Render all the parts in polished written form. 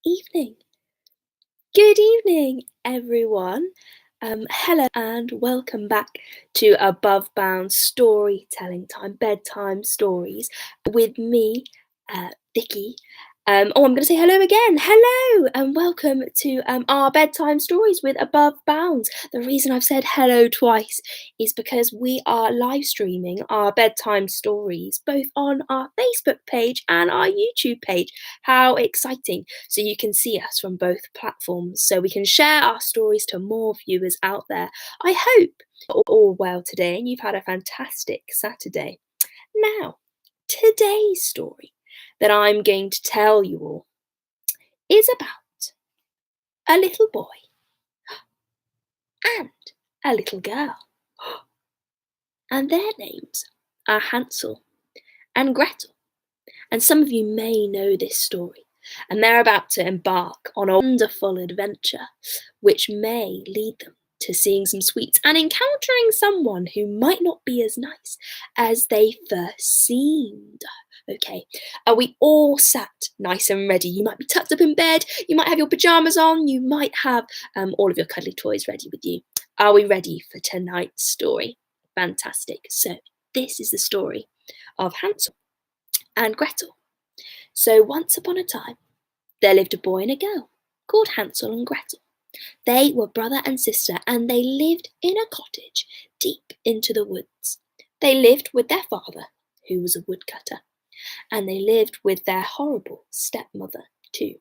evening. Good evening, everyone. Hello and welcome back to Above Bound Storytelling Time, Bedtime Stories with me, Vicky. I'm going to say hello again. Hello and welcome to our bedtime stories with Above Bounds. The reason I've said hello twice is because we are live streaming our bedtime stories both on our Facebook page and our YouTube page. How exciting! So you can see us from both platforms, so we can share our stories to more viewers out there. I hope you're all well today and you've had a fantastic Saturday. Now, today's story that I'm going to tell you all is about a little boy and a little girl. And their names are Hansel and Gretel. And some of you may know this story, and they're about to embark on a wonderful adventure which may lead them to seeing some sweets and encountering someone who might not be as nice as they first seemed. Okay, are we all sat nice and ready? You might be tucked up in bed, you might have your pyjamas on, you might have all of your cuddly toys ready with you. Are we ready for tonight's story? Fantastic. So this is the story of Hansel and Gretel. So once upon a time, there lived a boy and a girl called Hansel and Gretel. They were brother and sister, and they lived in a cottage deep into the woods. They lived with their father, who was a woodcutter, and they lived with their horrible stepmother too.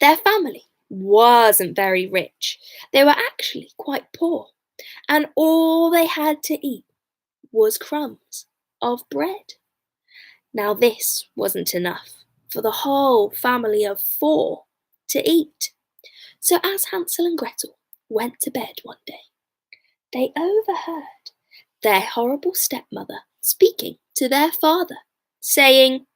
Their family wasn't very rich. They were actually quite poor, and all they had to eat was crumbs of bread. Now this wasn't enough for the whole family of 4 to eat. So as Hansel and Gretel went to bed one day, they overheard their horrible stepmother speaking to their father, saying,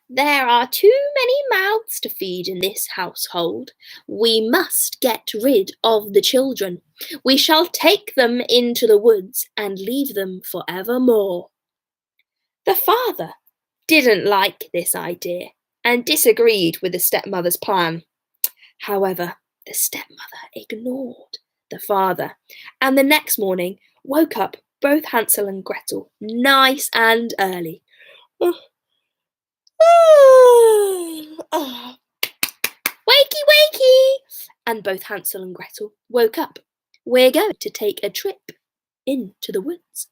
"There are too many mouths to feed in this household. We must get rid of the children. We shall take them into the woods and leave them forevermore." The father didn't like this idea and disagreed with the stepmother's plan. However, the stepmother ignored the father, and the next morning woke up both Hansel and Gretel nice and early. Wakey, wakey! And both Hansel and Gretel woke up. We're going to take a trip into the woods.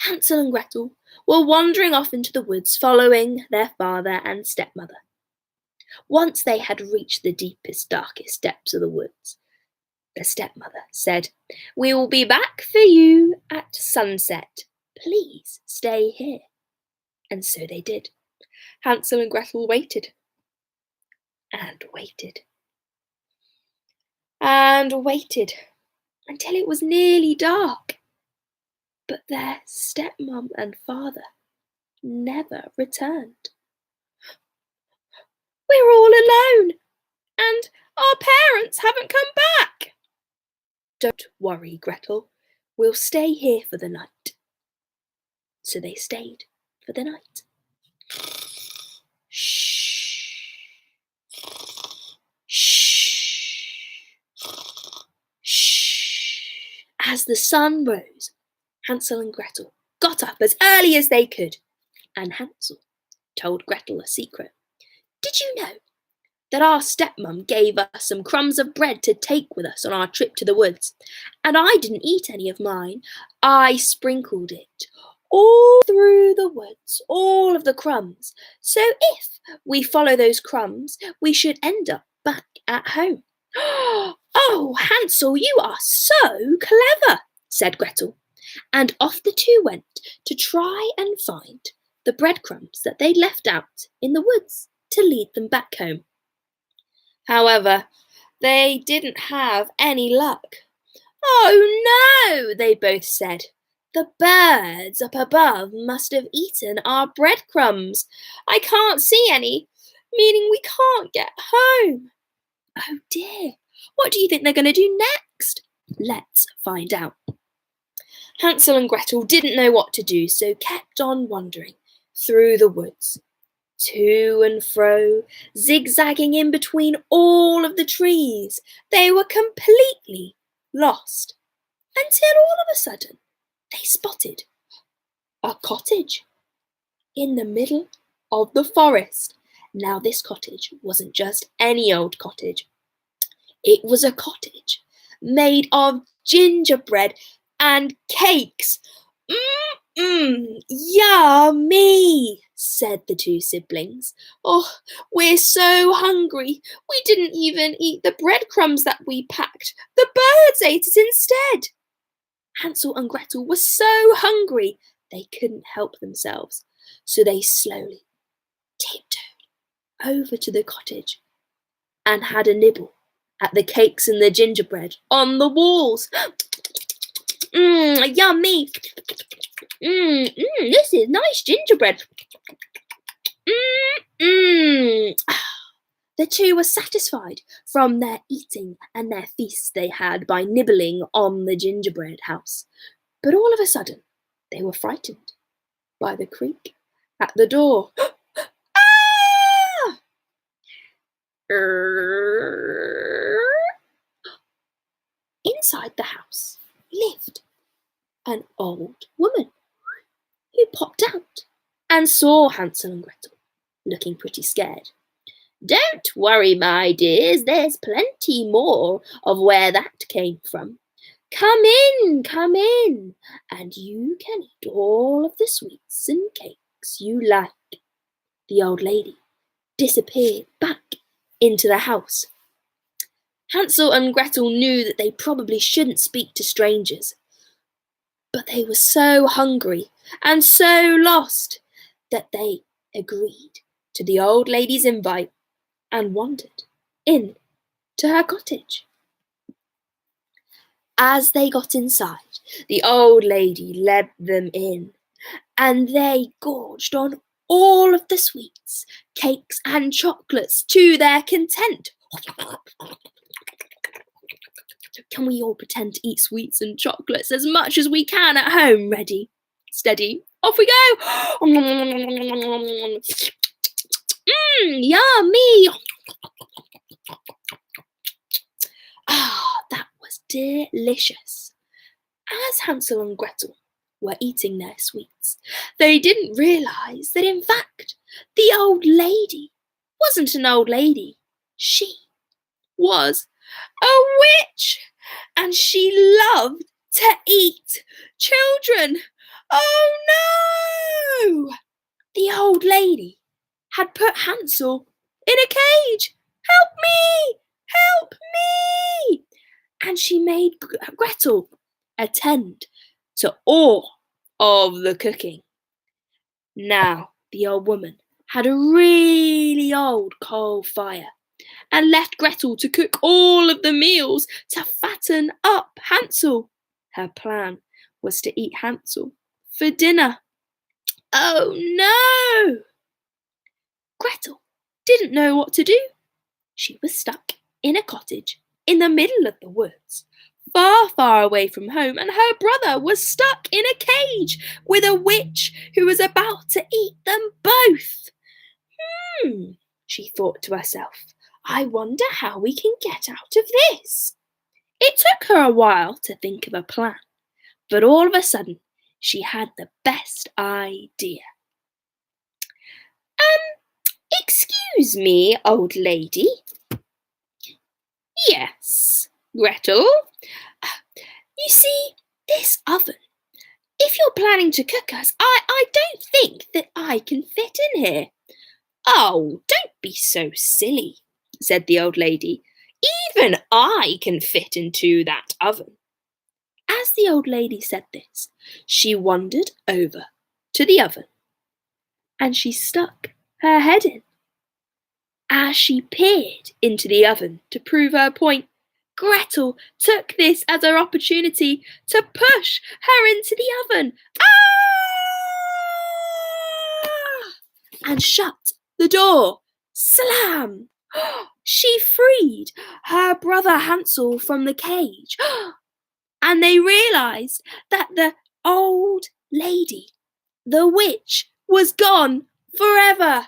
Hansel and Gretel were wandering off into the woods, following their father and stepmother. Once they had reached the deepest, darkest depths of the woods, the stepmother said, "We will be back for you at sunset. Please stay here." And so they did. Hansel and Gretel waited and waited and waited until it was nearly dark. But their stepmom and father never returned. "We're all alone, and our parents haven't come back." "Don't worry, Gretel. We'll stay here for the night." So they stayed for the night. Shh. Shh. Shh. As the sun rose, Hansel and Gretel got up as early as they could, and Hansel told Gretel a secret. "Did you know that our stepmom gave us some crumbs of bread to take with us on our trip to the woods? And I didn't eat any of mine. I sprinkled it all through the woods, all of the crumbs. So if we follow those crumbs, we should end up back at home." "Oh, Hansel, you are so clever," said Gretel. And off the two went to try and find the breadcrumbs that they'd left out in the woods to lead them back home. However, they didn't have any luck. "Oh no," they both said. "The birds up above must have eaten our breadcrumbs. I can't see any, meaning we can't get home." Oh dear, what do you think they're going to do next? Let's find out. Hansel and Gretel didn't know what to do, so kept on wandering through the woods. To and fro, zigzagging in between all of the trees. They were completely lost until all of a sudden they spotted a cottage in the middle of the forest. Now, this cottage wasn't just any old cottage, it was a cottage made of gingerbread and cakes. Yummy, said the two siblings. Oh, we're so hungry. We didn't even eat the breadcrumbs that we packed. The birds ate it instead. Hansel and Gretel were so hungry they couldn't help themselves, so they slowly tiptoed over to the cottage and had a nibble at the cakes and the gingerbread on the walls. Yummy. This is nice gingerbread. The two were satisfied from their eating and their feast they had by nibbling on the gingerbread house. But all of a sudden, they were frightened by the creak at the door. Ah! Inside the house lived an old woman who popped out and saw Hansel and Gretel, looking pretty scared. Don't worry, my dears, there's plenty more of where that came from. Come in, and you can eat all of the sweets and cakes you like. The old lady disappeared back into the house. Hansel and Gretel knew that they probably shouldn't speak to strangers, but they were so hungry and so lost that they agreed to the old lady's invite and wandered in to her cottage. As they got inside, the old lady led them in, and they gorged on all of the sweets, cakes, and chocolates to their content. Can we all pretend to eat sweets and chocolates as much as we can at home? Ready, steady, off we go! Yummy! That was delicious. As Hansel and Gretel were eating their sweets, they didn't realise that in fact the old lady wasn't an old lady. She was a witch, and she loved to eat children. Oh no! The old lady had put Hansel in a cage. Help me! Help me! And she made Gretel attend to all of the cooking. Now, the old woman had a really old coal fire and left Gretel to cook all of the meals to fatten up Hansel. Her plan was to eat Hansel for dinner. Oh no! Gretel didn't know what to do. She was stuck in a cottage in the middle of the woods, far, far away from home, and her brother was stuck in a cage with a witch who was about to eat them both. She thought to herself, I wonder how we can get out of this. It took her a while to think of a plan, but all of a sudden she had the best idea. Excuse me, old lady. Yes, Gretel. You see, this oven, if you're planning to cook us, I don't think that I can fit in here. Oh, don't be so silly, said the old lady. Even I can fit into that oven. As the old lady said this, she wandered over to the oven and she stuck her head in. As she peered into the oven to prove her point, Gretel took this as her opportunity to push her into the oven. And shut the door. Slam! She freed her brother Hansel from the cage, and they realised that the old lady, the witch, was gone forever.